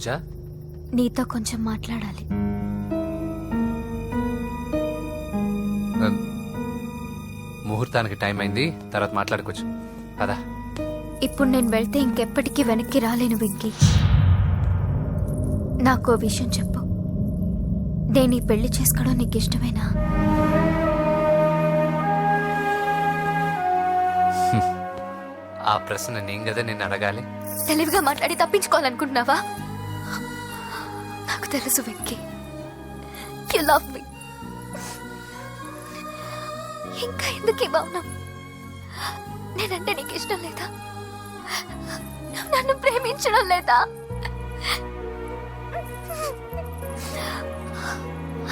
పూజ? నీతో కొంచెం మాట్లాడాలి. ముహూర్తానికి టైం అయింది, తర్వాత మాట్లాడుకోవచ్చు పదా. ఇప్పుడు నేను వెళ్తే ఇంకెప్పటికీ వెనక్కి రాలేను వెంకీ. నాకో విషయం చెప్పు. నేను ఈ పెళ్లి చేసుకోవడం నీకు ఇష్టమేనా? ఆ ప్రశ్న నేను కదా నిన్ను అడగాలి. తెలివిగా మాట్లాడి తప్పించుకోవాలనుకుంటున్నావా? నాకు తెలుసు వెంకీ, యు లవ్ మీ. ఇంకా ఎందుకు ఈ మౌనం? నేనంటే నీకు ఇష్టం లేదా? నువ్వు నన్ను ప్రేమించడం లేదా?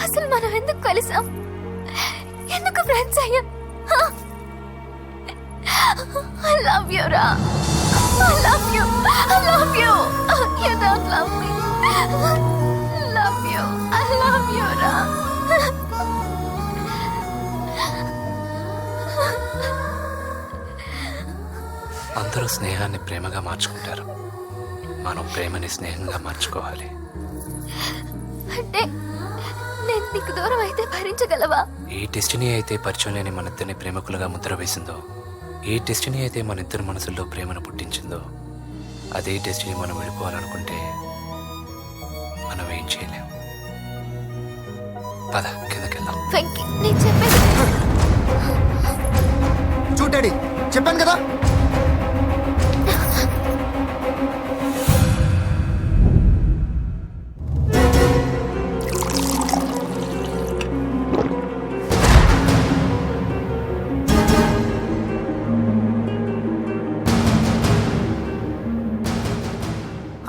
అసలు మనం ఎందుకు కలిసాం? ఎందుకు ఫ్రెండ్స్ అయ్యాం? I love you, Ra. I love you. I love you. You don't love me. Love you. I love you, Ra. అందరూ స్నేహాన్ని ప్రేమగా మార్చుకుంటారు, మనం ప్రేమని స్నేహంగా మార్చుకోవాలి. అంటే నేను నీకు దూరం అయితే భరించగలవా? ఏ డెస్టినీ అయితే పరిచయం లేని మన ఇద్దరిని ప్రేమికులుగా ముద్ర వేసిందో, ఏ డెస్టినీ అయితే మన ఇద్దరి మనసుల్లో ప్రేమను పుట్టించిందో, అదే డెస్టినీ మనం వెళ్ళిపోవాలనుకుంటే మనం ఏం చేయలేం. పద కిందకెళ్దాం. వెంకీ, నేను చెప్పేది చూడండి, చెప్పాను కదా.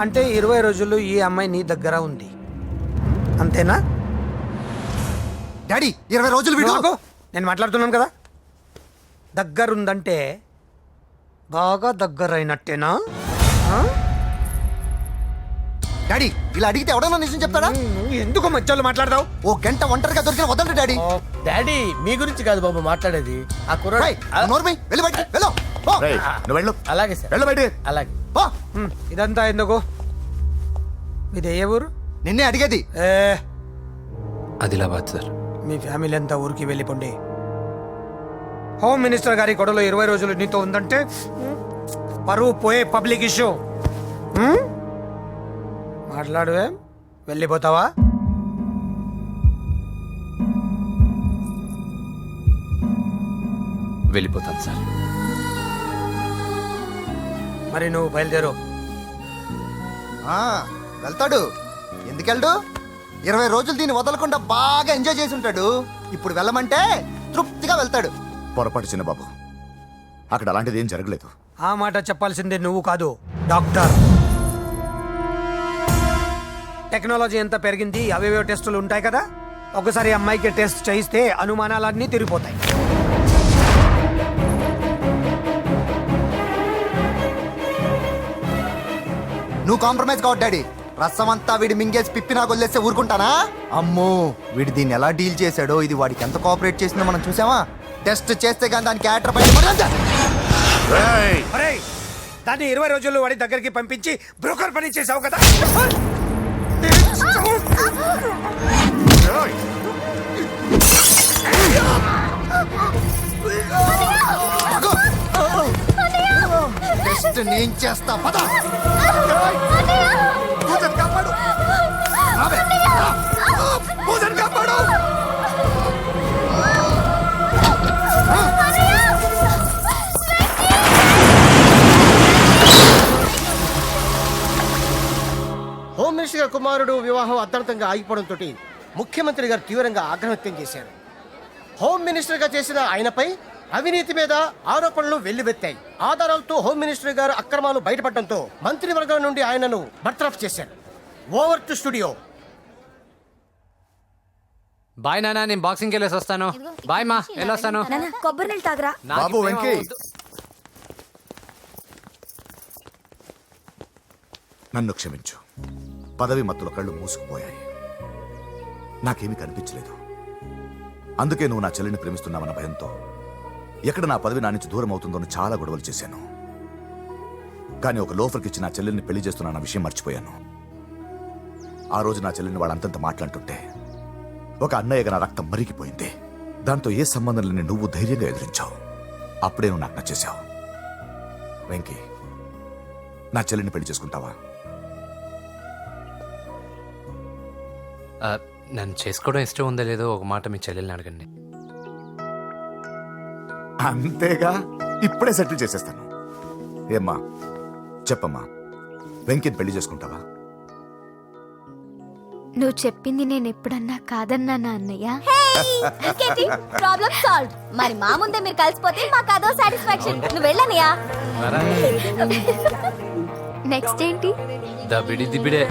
అంటే 20 రోజుల్లో ఈ అమ్మాయి నీ దగ్గర ఉంది, అంతేనా? డాడీ 20 రోజులు వీడు ఆగు, నేను మాట్లాడుతున్నాను కదా. దగ్గరుందంటే బాగా దగ్గరైనట్టేనా? డాడీ ఇలా అడిగితే ఎవడన్నా నిజం చెప్తాడా? నువ్వు ఎందుకు మధ్యలో మాట్లాడతావు? ఓ గంట ఒంటరిగా దొరికిన వదలరు డాడీ. డాడీ మీ గురించి కాదు బాబు మాట్లాడేది, ఆ కుర్రాడు. రేయ్, నోర్మై వెళ్ళి బయటికి వెళ్ళు. పో. నువ్వు వెళ్ళు, అలాగే సార్, వెళ్ళు బయటికి. అలాగే. పో. ఇదంతా ఎందుకు? మీది ఏ ఊరు? నిన్నే అడిగేది. ఏ, ఆదిలాబాద్ సార్. మీ ఫ్యామిలీ అంతా ఊరికి వెళ్ళిపోండి. హోమ్ మినిస్టర్ గారి గొడవలో 20 రోజులు నీతో ఉందంటే పరువు పోయే పబ్లిక్ ఇష్యూ. మాట్లాడువే, వెళ్ళిపోతావా? వెళ్ళిపోతాను సార్. మరి నువ్వు బయలుదేరు. వెళ్తాడు. ఎందుకెళ్ళడు? 20 రోజులు దీన్ని వదలకుండా బాగా ఎంజాయ్ చేసి ఉంటాడు. ఇప్పుడు వెళ్ళమంటే తృప్తిగా వెళ్తాడు. పొరపాటు చిన్న బాబు, అక్కడ అలాంటిది ఏం జరగలేదు. ఆ మాట చెప్పాల్సిందే నువ్వు కాదు, డాక్టర్. టెక్నాలజీ ఎంత పెరిగింది, అవేవో టెస్టులు ఉంటాయి కదా. ఒకసారి అమ్మాయికి టెస్ట్ చేయిస్తే అనుమానాలన్నీ తిరిగిపోతాయి. నువ్వు కాంప్రమైజ్ కావద్దు డాడీ. రసం అంతా వీడి మింగేసి పిప్పి నాకు వదిలేస్తే ఊరుకుంటానా? అమ్మో, వీడి దీన్ని ఎలా డీల్ చేశాడో, ఇది వాడికి ఎంత కోఆపరేట్ చేసిందో మనం చూసామా? టెస్ట్ చేస్తే కానీ దానికి యాటర్ రేయ్! దాన్ని 20 రోజుల్లో వాడి దగ్గరికి పంపించి బ్రోకర్ పని చేసావు కదా. రేయ్! టెస్ట్ నేను చేస్తా. పద. పూజను కాపాడు. రావే. పూజను కాపాడు. హోమ్ మినిస్టర్ గారి కుమారుడు వివాహం అర్థాంతంగా ఆగిపోవడంతో ముఖ్యమంత్రి గారు తీవ్రంగా ఆగ్రహం వ్యక్తం చేశారు. హోమ్ మినిస్టర్ గా చేసిన ఆయనపై అవినీతి మీద ఆరోపణలు వెల్లువెత్తాయి. ఆధారాలతో హోమ్ మినిస్టర్ గారు అక్రమాలు బయటపడడంతో మంత్రివర్గం నుండి ఆయనను బర్తరఫ్ చేశారు. Over to studio. బాయ్ నాన్న, నేను బాక్సింగ్కి వెళ్ళేసి వస్తాను. బాయ్ మా, వెళ్ళొస్తాను. కొబ్బరి నీళ్ళు తాగరా. బాబు వెంకీ, నన్ను క్షమించు. పదవి మత్తుల కళ్ళు మూసుకుపోయాయి. నాకేమీ కనిపించలేదు. అందుకే నువ్వు నా చెల్లిని ప్రేమిస్తున్నావన్న భయంతో ఎక్కడ నా పదవి నా నుంచి దూరం అవుతుందో చాలా గొడవలు చేశాను. కానీ ఒక లోఫర్కి ఇచ్చి నా చెల్లెల్ని పెళ్లి చేస్తున్నా విషయం మర్చిపోయాను. ఆ రోజు నా చెల్లిని వాళ్ళంతంత మాట్లాడుతుంటే ఒక అన్నయ్యగా నా రక్తం మరిగిపోయింది. దాంతో ఏ సంబంధం లేని నువ్వు ధైర్యంగా ఎదిరించావు. అప్పుడే నువ్వు నాకు నచ్చేశావు. వెంకీ, నా చెల్లిని పెళ్లి చేసుకుంటావా? నన్ను చేసుకోవడం ఇష్టం ఉందో లేదో ఒక మాట మీ చెల్లెల్ని అడగండి. అంతేగా, ఇప్పుడే సెటిల్ చేసేస్తాను. ఏమ్మా చెప్పమ్మా, వెంకీని పెళ్లి చేసుకుంటావా? నువ్వు చెప్పింది నేను ఎప్పుడన్నా కాదన్నానా అన్నయ్య? Problem solve. మరి మా ముందే మీరు కలిసిపోతే మాకు అదో సాటిస్ఫాక్షన్. నువ్వు వెళ్ళనియా? నెక్స్ట్ ఏంటి? ద బిడి ది బిడే.